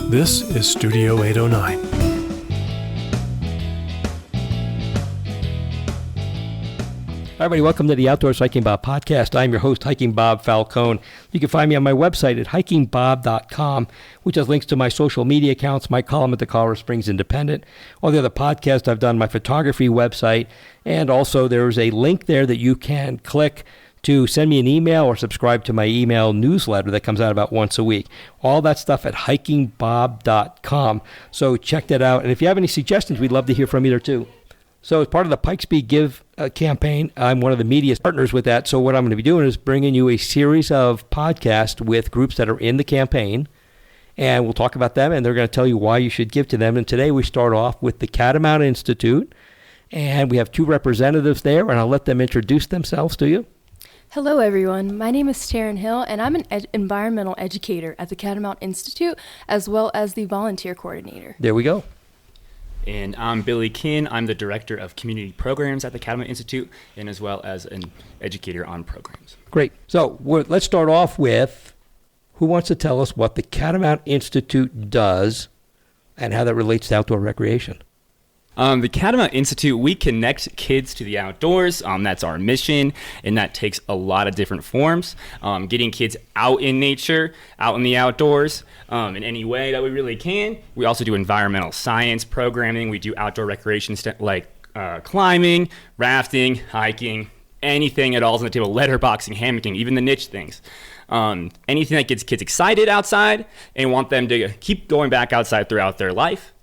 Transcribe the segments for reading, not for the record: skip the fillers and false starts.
This is Studio 809. Hi, everybody. Welcome to the Outdoors Hiking Bob podcast. I'm your host, Hiking Bob Falcone. You can find me on my website at hikingbob.com, which has links to my social media accounts, my column at the Colorado Springs Independent, all the other podcasts I've done, my photography website, and also there's a link there that you can click to send me an email or subscribe to my email newsletter that comes out about once a week. All that stuff at hikingbob.com. So check that out. And if you have any suggestions, we'd love to hear from you there too. So as part of the Pikes Peak Give campaign, I'm one of the media partners with that. So what I'm going to be doing is bringing you a series of podcasts with groups that are in the campaign, and we'll talk about them, and they're going to tell you why you should give to them. And today we start off with the Catamount Institute, and we have two representatives there, and I'll let them introduce themselves to you. Hello, everyone. My name is Taryn Hill, and I'm an environmental educator at the Catamount Institute, as well as the volunteer coordinator. There we go. And I'm Billy Kinn. I'm the Director of Community Programs at the Catamount Institute, and as well as an educator on programs. Great. So let's start off with, who wants to tell us what the Catamount Institute does and how that relates to outdoor recreation? The Catamount Institute, we connect kids to the outdoors. That's our mission, and that takes a lot of different forms. Getting kids out in nature, out in the outdoors, in any way that we really can. We also do environmental science programming. We do outdoor recreation like climbing, rafting, hiking, anything at all is on the table. Letterboxing, hammocking, even the niche things. Anything that gets kids excited outside and want them to keep going back outside throughout their life,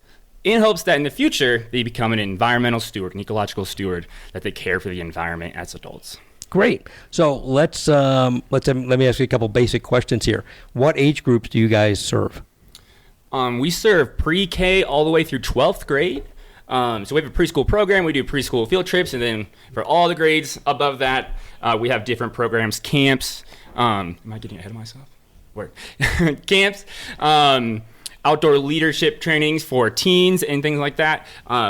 in hopes that in the future they become an environmental steward, an ecological steward, that they care for the environment as adults. Great. So let me ask you a couple basic questions here. What age groups do you guys serve? We serve pre-K all the way through 12th grade. So we have a preschool program. We do preschool field trips, and then for all the grades above that, we have different programs, camps. Am I getting ahead of myself? Where? Camps. Outdoor leadership trainings for teens and things like that.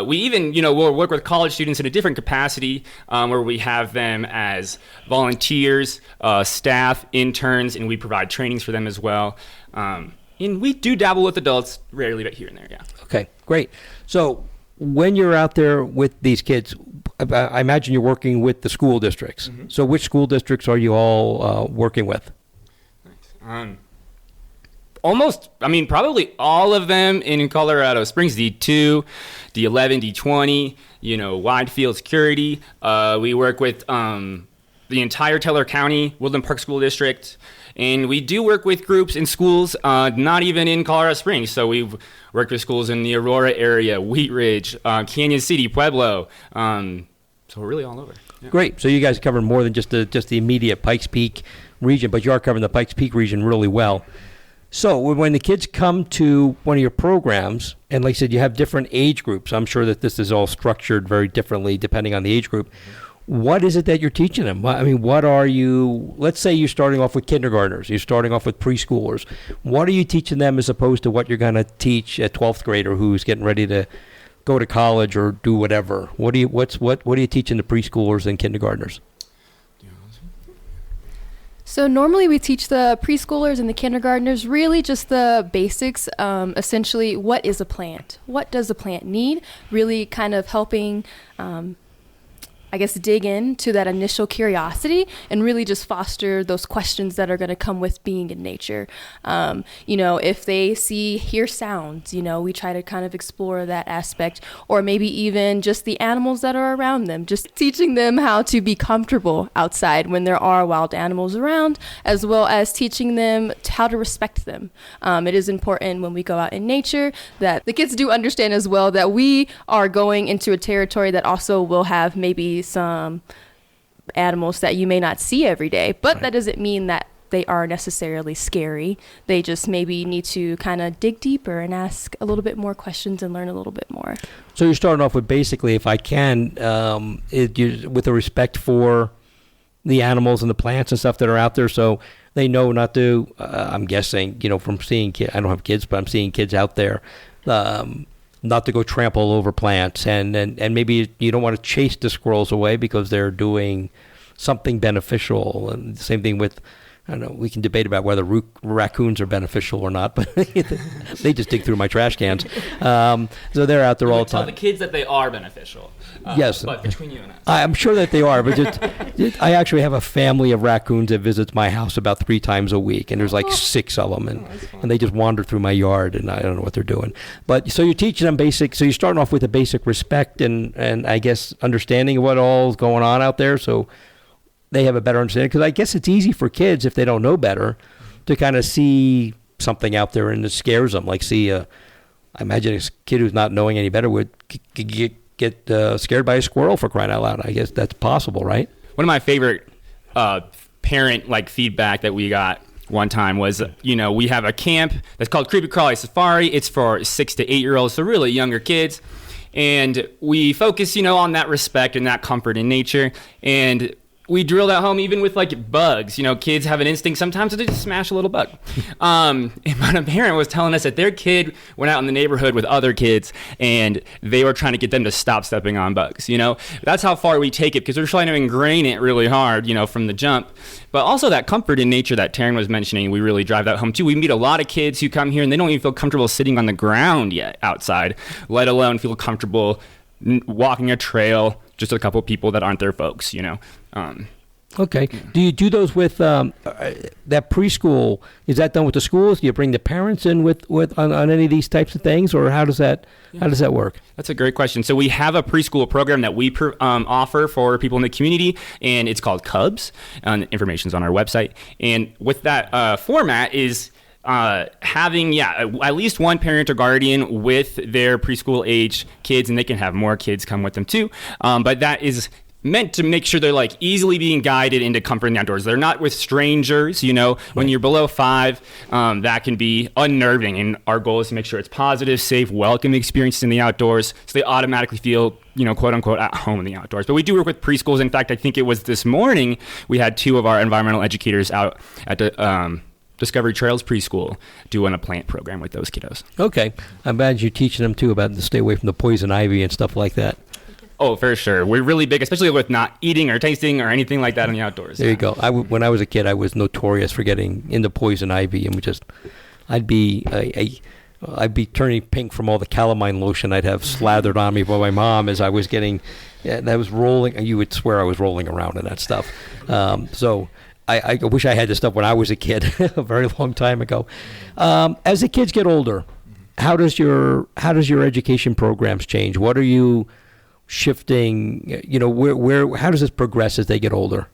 We even, we'll work with college students in a different capacity where we have them as volunteers, staff, interns, and we provide trainings for them as well. And we do dabble with adults, rarely, but here and there, yeah. Okay, great. So when you're out there with these kids, I imagine you're working with the school districts. Mm-hmm. So which school districts are you all working with? Nice. Probably all of them in Colorado Springs, D2, D11, D20, wide field security. We work with the entire Teller County Woodland Park School District, and we do work with groups in schools, not even in Colorado Springs. So we've worked with schools in the Aurora area, Wheat Ridge, Canyon City, Pueblo. So we're really all over. Yeah. Great. So you guys cover more than just the immediate Pikes Peak region, but you are covering the Pikes Peak region really well. So when the kids come to one of your programs, and like I said, you have different age groups. I'm sure that this is all structured very differently depending on the age group. Mm-hmm. What is it that you're teaching them? What are you, let's say you're starting off with kindergartners, you're starting off with preschoolers. What are you teaching them as opposed to what you're going to teach a 12th grader who's getting ready to go to college or do whatever? What are you teaching the preschoolers and kindergartners? So normally we teach the preschoolers and the kindergartners really just the basics, essentially what is a plant? What does a plant need? Really kind of helping dig into that initial curiosity and really just foster those questions that are going to come with being in nature. If they hear sounds, we try to kind of explore that aspect, or maybe even just the animals that are around them, just teaching them how to be comfortable outside when there are wild animals around, as well as teaching them how to respect them. It is important when we go out in nature that the kids do understand as well that we are going into a territory that also will have maybe some animals that you may not see every day, but That doesn't mean that they are necessarily scary. They just maybe need to kind of dig deeper and ask a little bit more questions and learn a little bit more. So you're starting off with basically, if I can, with a respect for the animals and the plants and stuff that are out there, so they know not to, I'm guessing, from seeing kids, I don't have kids, but I'm seeing kids out there, not to go trample over plants, and maybe you don't want to chase the squirrels away because they're doing something beneficial. And the same thing with I don't know, we can debate about whether raccoons are beneficial or not, but they just dig through my trash cans. So they're out there all the time. Tell the kids that they are beneficial. Yes. But between you and I. I'm sure that they are, but I actually have a family of raccoons that visits my house about 3 times a week, and there's like 6 of them, and they just wander through my yard, and I don't know what they're doing. But so you're teaching them so you're starting off with a basic respect and I guess understanding of what all is going on out there, so they have a better understanding. Because I guess it's easy for kids, if they don't know better, to kind of see something out there and it scares them. Like I imagine a kid who's not knowing any better would get scared by a squirrel, for crying out loud. I guess that's possible, right? One of my favorite parent feedback that we got one time was, we have a camp that's called Creepy Crawly Safari. It's for 6 to 8-year-olds, so really younger kids. And we focus, on that respect and that comfort in nature. And we drill that home even with bugs. Kids have an instinct sometimes to just smash a little bug. And my parent was telling us that their kid went out in the neighborhood with other kids and they were trying to get them to stop stepping on bugs. That's how far we take it, because we're trying to ingrain it really hard, from the jump. But also that comfort in nature that Taryn was mentioning, we really drive that home too. We meet a lot of kids who come here and they don't even feel comfortable sitting on the ground yet outside, let alone feel comfortable walking a trail, just a couple of people that aren't their folks, Okay. Do you do those with that preschool? Is that done with the schools? Do you bring the parents in with on any of these types of things, or how does that work? That's a great question. So we have a preschool program that we offer for people in the community, and it's called Cubs. Information's on our website. And with that format is having at least one parent or guardian with their preschool age kids, and they can have more kids come with them too. But that is meant to make sure they're easily being guided into comfort in the outdoors. They're not with strangers, when you're below 5, that can be unnerving. And our goal is to make sure it's positive, safe, welcoming experiences in the outdoors, so they automatically feel, quote unquote, at home in the outdoors. But we do work with preschools. In fact, I think it was this morning, we had 2 of our environmental educators out at the, Discovery Trails preschool doing a plant program with those kiddos. Okay. I'm glad you're teaching them too about to stay away from the poison ivy and stuff like that. Oh, for sure. We're really big, especially with not eating or tasting or anything like that in the outdoors. There you go. When I was a kid, I was notorious for getting into poison ivy, and I'd be turning pink from all the calamine lotion I'd have slathered on me by my mom as I was getting. That was rolling. You would swear I was rolling around in that stuff. So I wish I had this stuff when I was a kid, a very long time ago. As the kids get older, how does your education programs change? What are you shifting? How does this progress as they get older?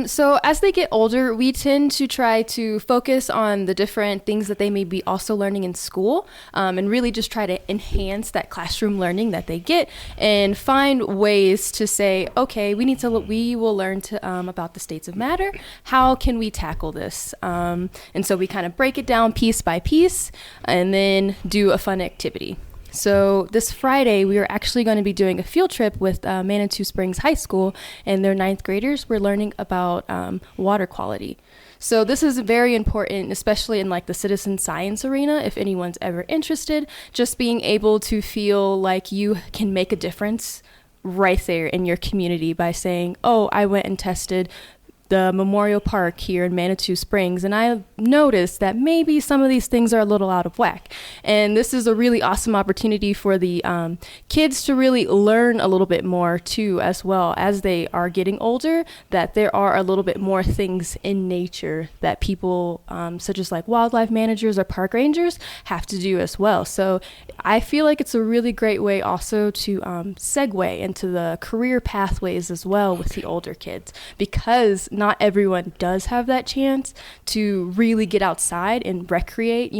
So as they get older, we tend to try to focus on the different things that they may be also learning in school, and really just try to enhance that classroom learning that they get, and find ways to say, okay, we will learn about the states of matter. How can we tackle this? And so we kind of break it down piece by piece, and then do a fun activity. So this Friday, we are actually going to be doing a field trip with Manitou Springs High School, and their 9th graders. We're learning about water quality. So this is very important, especially in the citizen science arena, if anyone's ever interested, just being able to feel like you can make a difference right there in your community by saying, oh, I went and tested the Memorial Park here in Manitou Springs, and I noticed that maybe some of these things are a little out of whack. And this is a really awesome opportunity for the kids to really learn a little bit more too, as well as they are getting older, that there are a little bit more things in nature that people such as wildlife managers or park rangers have to do as well. So I feel like it's a really great way also to segue into the career pathways as well with the older kids, because not everyone does have that chance to really get outside and recreate.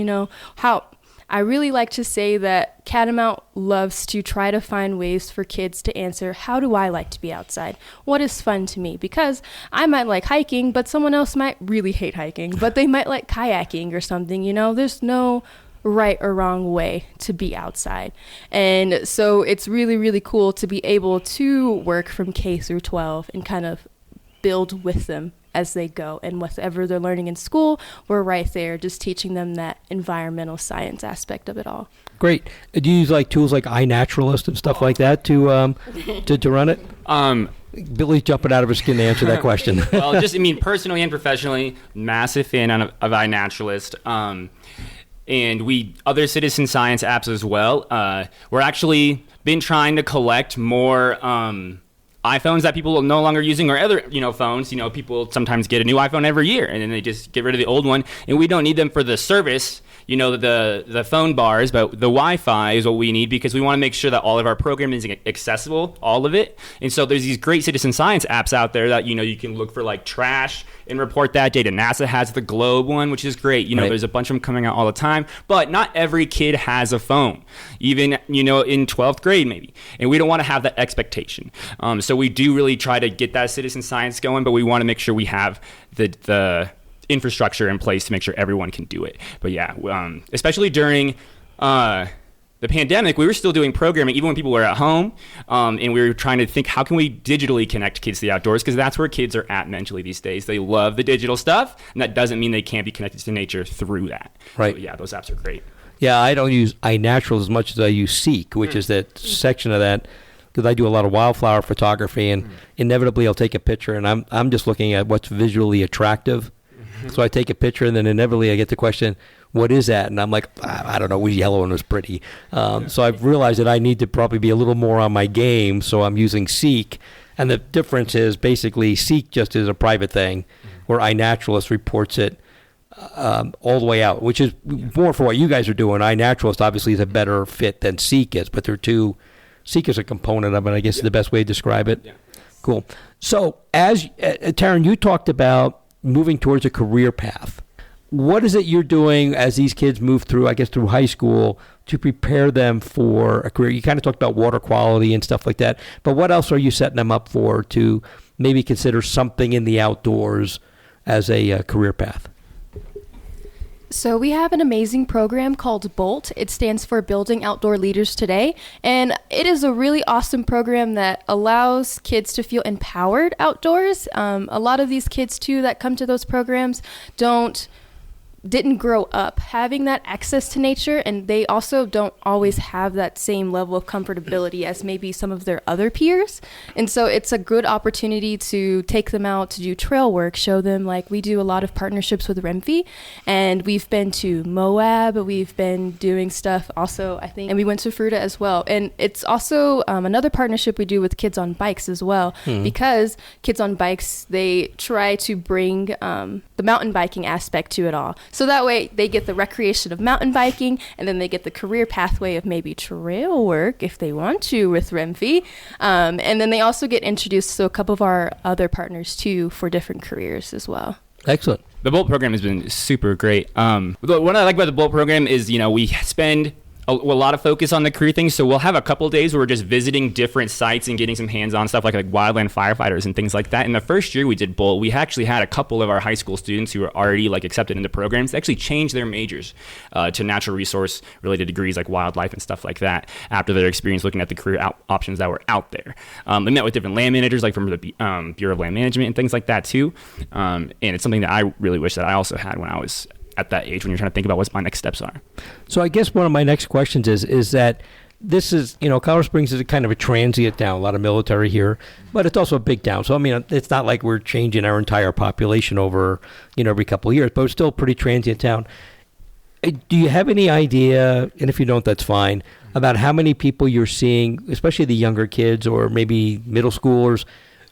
How I really like to say that Catamount loves to try to find ways for kids to answer, how do I like to be outside? What is fun to me? Because I might like hiking, but someone else might really hate hiking, but they might like kayaking or something. There's no right or wrong way to be outside. And so it's really, really cool to be able to work from K through 12 and kind of build with them as they go, and whatever they're learning in school, we're right there just teaching them that environmental science aspect of it all. Great. Do you use tools like iNaturalist and stuff like that to run it? Billy's jumping out of his skin to answer that question. Well, just, I mean, personally and professionally, massive fan of iNaturalist. And other citizen science apps as well. We're actually been trying to collect more iPhones that people are no longer using, or other, phones. People sometimes get a new iPhone every year, and then they just get rid of the old one, and we don't need them for the service, the phone bars, but the Wi-Fi is what we need, because we want to make sure that all of our programming is accessible, all of it. And so there's these great citizen science apps out there that, you can look for like trash and report that data. NASA has the Globe one, which is great. Right. There's a bunch of them coming out all the time, but not every kid has a phone, even, in 12th grade maybe. And we don't want to have that expectation. So we do really try to get that citizen science going, but we want to make sure we have the infrastructure in place to make sure everyone can do it. But yeah, especially during the pandemic, we were still doing programming even when people were at home, and we were trying to think, how can we digitally connect kids to the outdoors, because that's where kids are at mentally these days. They love the digital stuff, and that doesn't mean they can't be connected to nature through that. Right. So yeah, those apps are great. Yeah, I don't use iNatural as much as I use Seek, which is that section of that, because I do a lot of wildflower photography, and inevitably I'll take a picture, and I'm just looking at what's visually attractive. So I take a picture, and then inevitably I get the question, what is that? And I'm like, I don't know, yellow and it was pretty. So I've realized that I need to probably be a little more on my game, so I'm using Seek. And the difference is basically Seek just is a private thing, where iNaturalist reports it all the way out, which is more for what you guys are doing. iNaturalist obviously is a better fit than Seek is, but they're two. Seek is a component of it, I guess is the best way to describe it. Yeah. Cool. So as Taryn, you talked about moving towards a career path. What is it you're doing as these kids move through, I guess, through high school to prepare them for a career? You kind of talked about water quality and stuff like that, but what else are you setting them up for to maybe consider something in the outdoors as a career path? So we have an amazing program called BOLT. It stands for Building Outdoor Leaders Today. And it is a really awesome program that allows kids to feel empowered outdoors. A lot of these kids, too, that come to those programs didn't grow up having that access to nature, and they also don't always have that same level of comfortability as maybe some of their other peers. And so it's a good opportunity to take them out to do trail work, show them, like, we do a lot of partnerships with Renfi, and we've been to Moab, we've been doing stuff also, I think, and we went to Fruta as well. And it's also another partnership we do with Kids on Bikes as well, because Kids on Bikes, they try to bring the mountain biking aspect to it all. So that way they get the recreation of mountain biking, and then they get the career pathway of maybe trail work if they want to with Renfi. And then they also get introduced to a couple of our other partners too for different careers as well. Excellent. The BOLT program has been super great. What I like about the BOLT program is, we spend a lot of focus on the career things. So we'll have a couple of days where we're just visiting different sites and getting some hands-on stuff like wildland firefighters and things like that. In the first year we did BOLT, we actually had a couple of our high school students who were already accepted into programs actually change their majors to natural resource related degrees like wildlife and stuff like that after their experience looking at the career options that were out there. We met with different land managers from the Bureau of Land Management and things like that too. And it's something that I really wish that I also had when I was at that age, when you're trying to think about what my next steps are. So I guess one of my next questions is that this is, Colorado Springs is a kind of a transient town, a lot of military here, but it's also a big town. So, I mean, it's not like we're changing our entire population over, every couple of years, but it's still a pretty transient town. Do you have any idea, and if you don't, that's fine, about how many people you're seeing, especially the younger kids or maybe middle schoolers,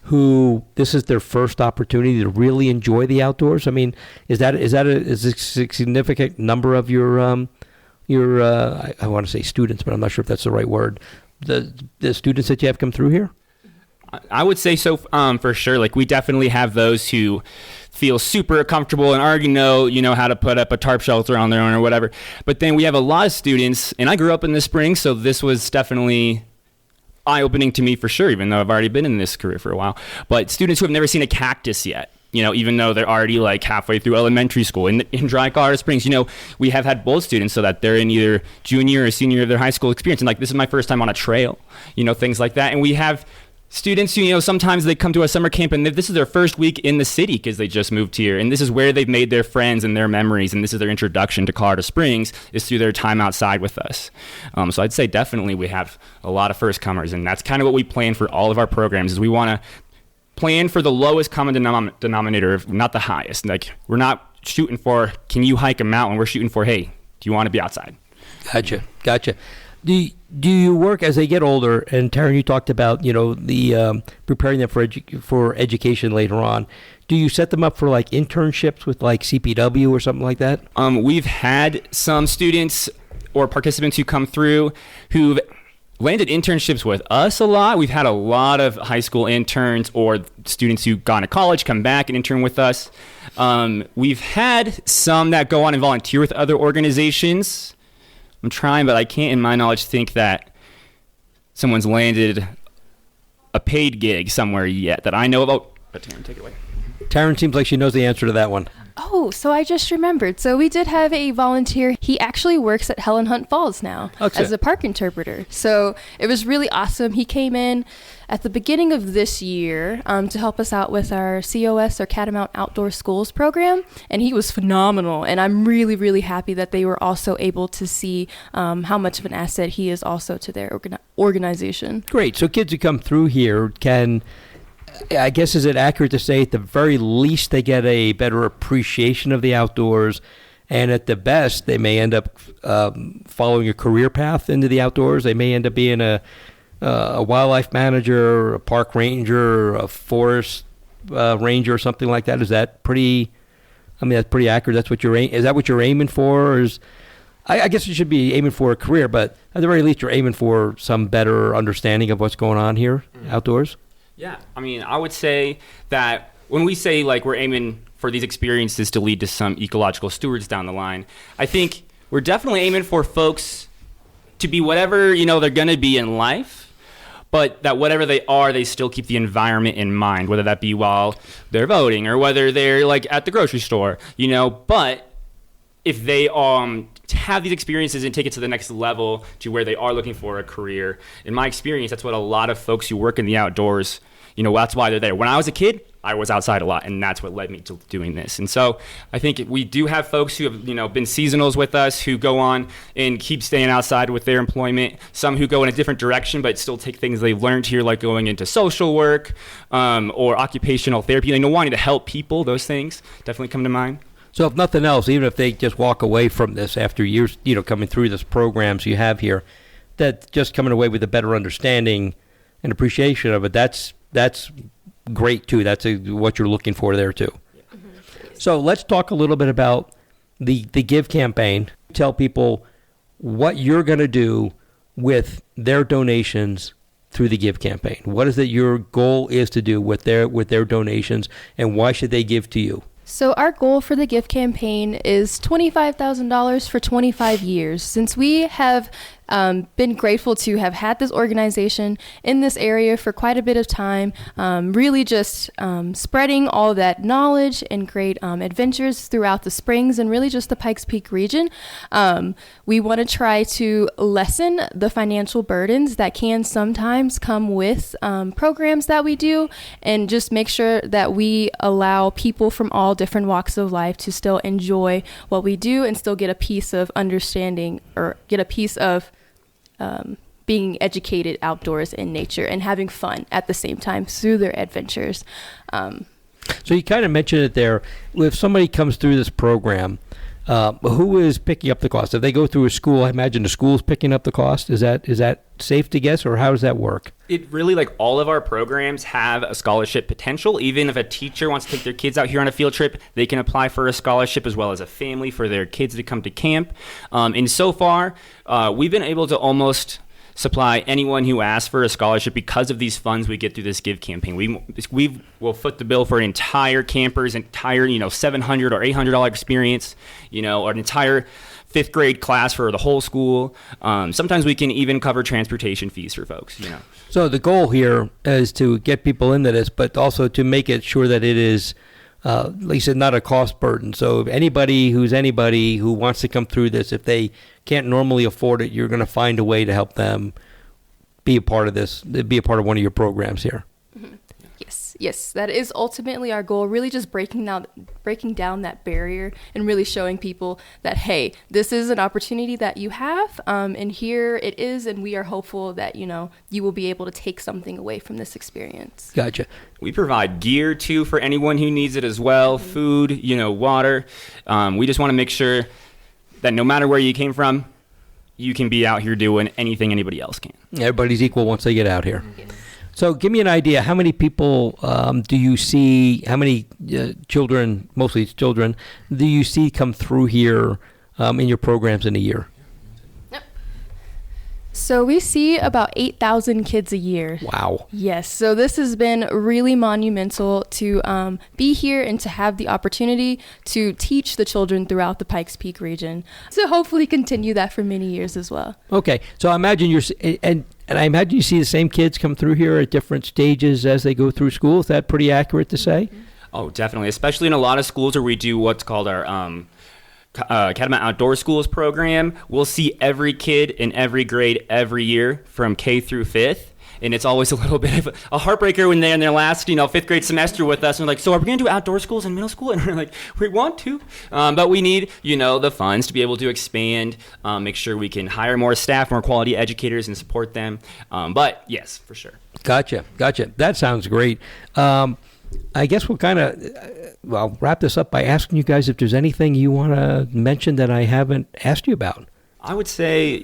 who this is their first opportunity to really enjoy the outdoors? I mean, is a significant number of your I want to say students, but I'm not sure if that's the right word, the students that you have come through here? I would say so, for sure. We definitely have those who feel super comfortable and already know how to put up a tarp shelter on their own or whatever. But then we have a lot of students, and I grew up in the Springs, so this was definitely eye-opening to me for sure, even though I've already been in this career for a while. But students who have never seen a cactus yet, even though they're already halfway through elementary school in dry Colorado Springs, we have had both students so that they're in either junior or senior of their high school experience. And this is my first time on a trail, things like that. And we have students who, sometimes they come to a summer camp and this is their first week in the city because they just moved here. And this is where they've made their friends and their memories. And this is their introduction to Colorado Springs, is through their time outside with us. So I'd say definitely we have a lot of first comers. And that's kind of what we plan for all of our programs, is we want to plan for the lowest common denominator, not the highest. Like, we're not shooting for, can you hike a mountain? We're shooting for, hey, do you want to be outside? Gotcha. Do you work as they get older? And Taryn, you talked about, the preparing them for education later on. Do you set them up for like internships with like CPW or something like that? We've had some students or participants who come through who've landed internships with us a lot. We've had a lot of high school interns or students who've gone to college come back and intern with us. We've had some that go on and volunteer with other organizations. I'm trying, but I can't, in my knowledge, think that someone's landed a paid gig somewhere yet that I know about. But Taryn, take it away. Taryn seems like she knows the answer to that one. Oh, so I just remembered. So we did have a volunteer. He actually works at Helen Hunt Falls now as a park interpreter. So it was really awesome. He came in at the beginning of this year to help us out with our COS, or Catamount Outdoor Schools program. And he was phenomenal. And I'm really, really happy that they were also able to see how much of an asset he is also to their organization. Great. So kids who come through here can... I guess, is it accurate to say at the very least they get a better appreciation of the outdoors, and at the best they may end up following a career path into the outdoors? They may end up being a wildlife manager, a park ranger, a forest ranger, or something like that. Is that pretty? I mean, that's pretty accurate. That's what is that what you're aiming for? Or I guess you should be aiming for a career, but at the very least you're aiming for some better understanding of what's going on here outdoors. Yeah, I mean, I would say that when we say like we're aiming for these experiences to lead to some ecological stewards down the line, I think we're definitely aiming for folks to be whatever, they're going to be in life, but that whatever they are, they still keep the environment in mind, whether that be while they're voting or whether they're like at the grocery store, but if they have these experiences and take it to the next level to where they are looking for a career. In my experience, that's what a lot of folks who work in the outdoors, that's why they're there. When I was a kid, I was outside a lot, and that's what led me to doing this. And so I think we do have folks who have, been seasonals with us who go on and keep staying outside with their employment. Some who go in a different direction but still take things they've learned here, like going into social work or occupational therapy. Wanting to help people, those things definitely come to mind. So if nothing else, even if they just walk away from this after years, coming through this programs you have here, that just coming away with a better understanding and appreciation of it, that's great too. That's what you're looking for there too. Mm-hmm. So let's talk a little bit about the Give campaign. Tell people what you're going to do with their donations through the Give campaign. What is it your goal is to do with their donations, and why should they give to you? So our goal for the Give campaign is $25,000 for 25 years. Since we have been grateful to have had this organization in this area for quite a bit of time, really just spreading all that knowledge and great adventures throughout the Springs and really just the Pikes Peak region. We want to try to lessen the financial burdens that can sometimes come with programs that we do, and just make sure that we allow people from all different walks of life to still enjoy what we do and still get a piece of understanding, or get a piece of being educated outdoors in nature and having fun at the same time through their adventures. So you kind of mentioned it there. If somebody comes through this program, who is picking up the cost? If they go through a school, I imagine the school's picking up the cost. Is that safe to guess, or how does that work? It really, like, all of our programs have a scholarship potential. Even if a teacher wants to take their kids out here on a field trip, they can apply for a scholarship, as well as a family for their kids to come to camp. And so far, we've been able to almost supply anyone who asks for a scholarship because of these funds we get through this Give campaign. We will foot the bill for an entire camper's entire, $700 or $800 experience, or an entire 5th grade class for the whole school. Sometimes we can even cover transportation fees for folks, So the goal here is to get people into this, but also to make it sure that it is, like you said, not a cost burden. So if anybody who wants to come through this, if they can't normally afford it, you're going to find a way to help them be a part of this, be a part of one of your programs here. Mm-hmm. Yes. Yes, that is ultimately our goal, really just breaking down that barrier and really showing people that, hey, this is an opportunity that you have, and here it is, and we are hopeful that, you will be able to take something away from this experience. Gotcha. We provide gear, too, for anyone who needs it as well, food, water. We just want to make sure that no matter where you came from, you can be out here doing anything anybody else can. Everybody's equal once they get out here. So give me an idea, how many people do you see, how many children, mostly it's children, do you see come through here in your programs in a year? So we see about 8,000 kids a year. Wow. Yes. So this has been really monumental to be here and to have the opportunity to teach the children throughout the Pikes Peak region. So hopefully continue that for many years as well. Okay. So I imagine and I imagine you see the same kids come through here at different stages as they go through school. Is that pretty accurate to say? Oh, definitely. Especially in a lot of schools where we do what's called our Catamount Outdoor Schools program. We'll see every kid in every grade every year from K through 5th. And it's always a little bit of a heartbreaker when they're in their last, 5th grade semester with us. And we're like, so are we going to do outdoor schools in middle school? And we're like, we want to. But we need, the funds to be able to expand, make sure we can hire more staff, more quality educators, and support them. But yes, for sure. Gotcha. That sounds great. I guess we'll kind of, wrap this up by asking you guys if there's anything you want to mention that I haven't asked you about. I would say,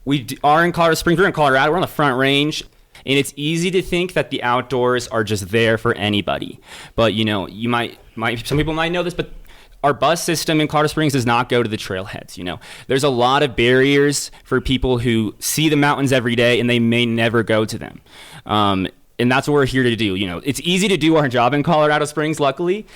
we are in Colorado Springs. We're in Colorado. We're on the Front Range. And it's easy to think that the outdoors are just there for anybody. But, you might some people might know this, but our bus system in Colorado Springs does not go to the trailheads. There's a lot of barriers for people who see the mountains every day and they may never go to them. And that's what we're here to do. It's easy to do our job in Colorado Springs, luckily,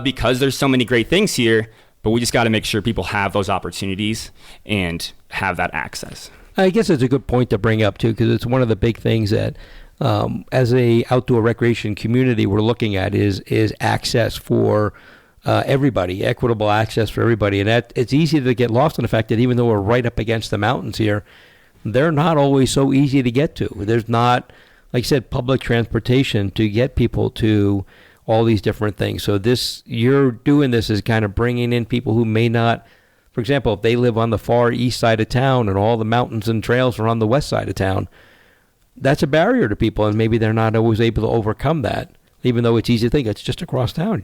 because there's so many great things here. But we just got to make sure people have those opportunities and have that access. I guess it's a good point to bring up, too, because it's one of the big things that as a outdoor recreation community we're looking at is access for everybody, equitable access for everybody. And that it's easy to get lost in the fact that even though we're right up against the mountains here, they're not always so easy to get to. There's not, like I said, public transportation to get people to all these different things. So you're doing this is kind of bringing in people who may not, for example, if they live on the far east side of town and all the mountains and trails are on the west side of town, that's a barrier to people, and maybe they're not always able to overcome that, even though it's easy to think it's just across town.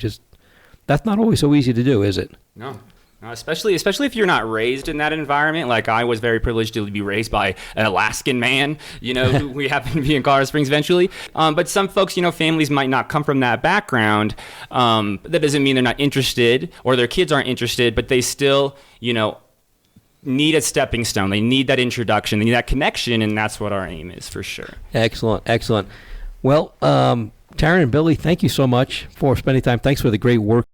That's not always so easy to do, is it? No, especially if you're not raised in that environment. Like I was very privileged to be raised by an Alaskan man, who we happen to be in Colorado Springs eventually. But some folks, families might not come from that background. That doesn't mean they're not interested or their kids aren't interested, but they still, need a stepping stone. They need that introduction. They need that connection, and that's what our aim is for sure. Excellent. Well, Taryn and Billy, thank you so much for spending time. Thanks for the great work